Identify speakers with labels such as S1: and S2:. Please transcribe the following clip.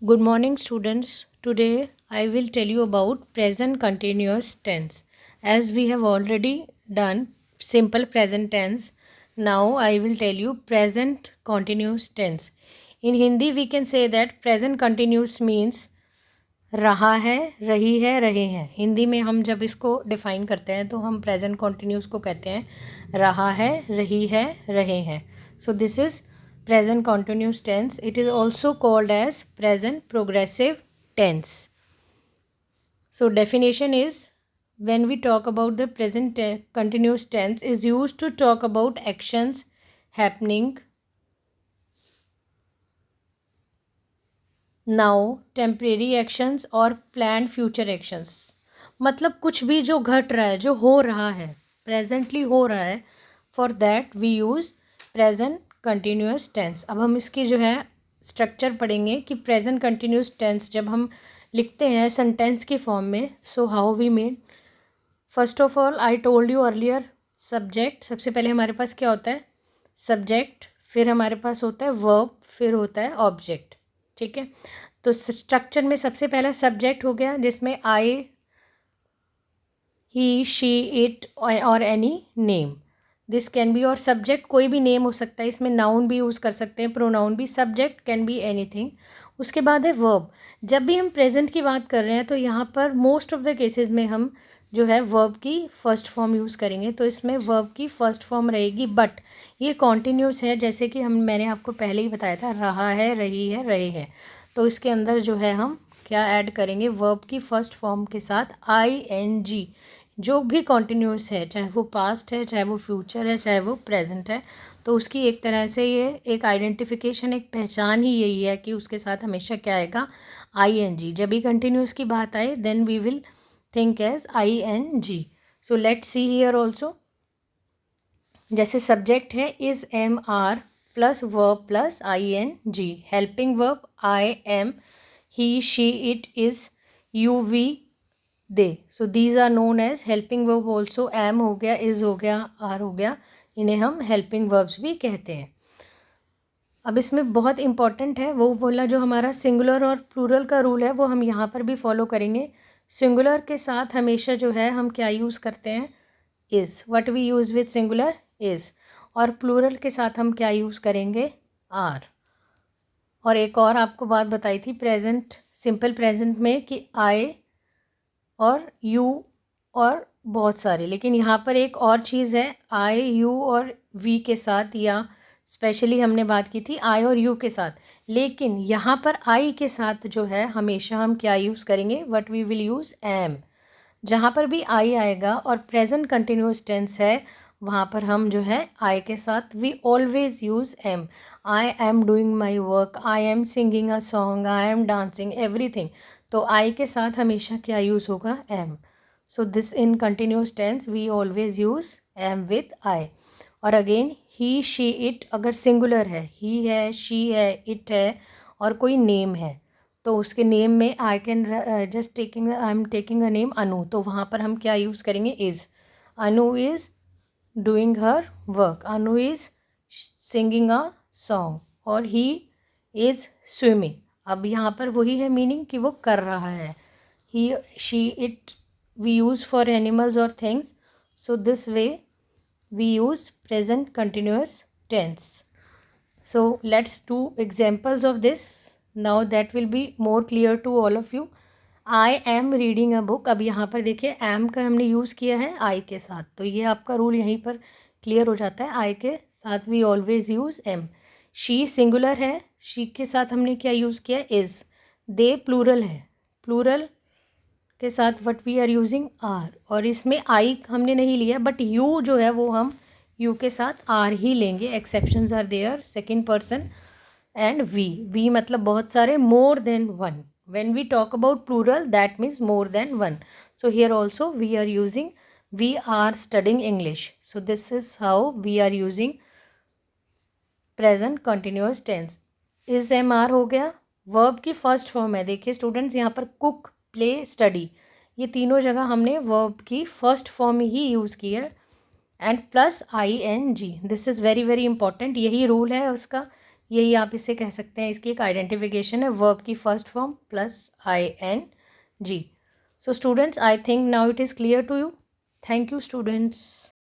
S1: Good morning, students. Today I will tell you about present continuous tense. As we have already done simple present tense, now I will tell you present continuous tense. In Hindi, we can say that present continuous means रहा है, रही है, रहे हैं. हिंदी में हम जब इसको डिफाइन करते हैं तो हम प्रेजेंट कॉन्टिन्यूस को कहते हैं रहा है, रही है, रहे हैं. सो this is present continuous tense. It is also called as present progressive tense. So definition is, when we talk about the present continuous tense, is used to talk about actions happening now, temporary actions और planned future actions. मतलब कुछ भी जो घट रहा है, जो हो रहा है, प्रेजेंटली हो रहा है, for that we use present continuous tense. अब हम इसकी जो है स्ट्रक्चर पढ़ेंगे कि प्रेजेंट कंटिन्यूस टेंस जब हम लिखते हैं सेंटेंस की फॉर्म में, so how we made. First of all I told you earlier, subject. सबसे पहले हमारे पास क्या होता है? सब्जेक्ट. फिर हमारे पास होता है वर्ब. फिर होता है ऑब्जेक्ट. ठीक है. तो स्ट्रक्चर में सबसे पहला सब्जेक्ट हो गया, जिसमें आई, ही, शी, इट और any name. This can be, और सब्जेक्ट कोई भी नेम हो सकता है. इसमें नाउन भी यूज़ कर सकते हैं, प्रोनाउन भी. Subject can be anything. उसके बाद है वर्ब. जब भी हम प्रेजेंट की बात कर रहे हैं तो यहाँ पर मोस्ट ऑफ द केसेस में हम जो है वर्ब की फर्स्ट फॉर्म यूज़ करेंगे. तो इसमें वर्ब की फर्स्ट फॉर्म रहेगी, बट ये कॉन्टिन्यूस है. जैसे कि मैंने आपको पहले ही बताया था, रहा है, रही है, रहे हैं. तो इसके अंदर जो है हम क्या ऐड करेंगे? वर्ब की फर्स्ट फॉर्म के साथ ING. जो भी कॉन्टिन्यूस है, चाहे वो पास्ट है, चाहे वो फ्यूचर है, चाहे वो प्रेजेंट है, तो उसकी एक तरह से ये एक आइडेंटिफिकेशन, एक पहचान ही यही है कि उसके साथ हमेशा क्या आएगा? ING. जब भी कंटिन्यूस की बात आए then we will think as ING. So let's see here also. जैसे सब्जेक्ट है is, am, are plus verb plus ING. Helping verb I, am, he, she, it, is, you, we, they. So these are known as helping verb also. Am हो गया, is हो गया, are हो गया, इन्हें हम हेल्पिंग वर्ब्स भी कहते हैं. अब इसमें बहुत इंपॉर्टेंट है वो बोला, जो हमारा सिंगुलर और प्लूरल का रूल है वो हम यहाँ पर भी फॉलो करेंगे. सिंगुलर के साथ हमेशा जो है हम क्या यूज़ करते हैं? Is. What we use with singular? Is. और प्लूरल के साथ हम क्या यूज़ करेंगे? आर. और एक और आपको बात बताई थी प्रेजेंट, सिंपल प्रेजेंट में, कि आई और यू और बहुत सारे. लेकिन यहाँ पर एक और चीज़ है, आई, यू और वी के साथ, या स्पेशली हमने बात की थी आई और यू के साथ. लेकिन यहाँ पर आई के साथ जो है हमेशा हम क्या यूज़ करेंगे? What we will use? Am. जहाँ पर भी आई आएगा और प्रेजेंट कंटिन्यूस टेंस है, वहाँ पर हम जो है आई के साथ we always use am. I am doing my work, I am singing a song, I am dancing, everything. तो आई के साथ हमेशा क्या यूज़ होगा? Am. So this in continuous tense we always use am with I. और again he, she, it, अगर singular है, he है, शी है, इट है, और कोई नेम है, तो उसके नेम में I can just taking, I am taking a name Anu, तो वहाँ पर हम क्या यूज़ करेंगे? Is. Anu is doing her work, Anu is singing a song, और ही इज़ स्विमिंग. अब यहाँ पर वही है मीनिंग कि वो कर रहा है. He, she, it we use for animals और things. So this way we use present continuous tense. So let's do examples of this. Now that will be more clear to all of you. I am reading a book. अब यहाँ पर देखिए am का हमने use किया है I के साथ, तो ये आपका रूल यहीं पर क्लियर हो जाता है. I के साथ we always use am. She singular है, she के साथ हमने क्या यूज़ किया? is. They प्लूरल है, प्लूरल के साथ what we are using? Are. और इसमें आई हमने नहीं लिया, बट यू जो है वो हम यू के साथ आर ही लेंगे. Exceptions are there, second person. And we, we मतलब बहुत सारे, more than one. When we talk about plural that means more than one. So here also we are using we are studying English. So this is how we are using present continuous tense. Is, am, are हो गया. Verb की first form है, देखिए students यहाँ पर cook, play, study, ये तीनों जगह हमने वर्ब की फर्स्ट फॉर्म ही यूज़ की है. And plus ING. This is very very important. यही रूल है उसका यही आप इसे कह सकते हैं, इसकी एक आइडेंटिफिकेशन है, वर्ब की first form plus ing. So students, I think now it is clear to you. Thank you students.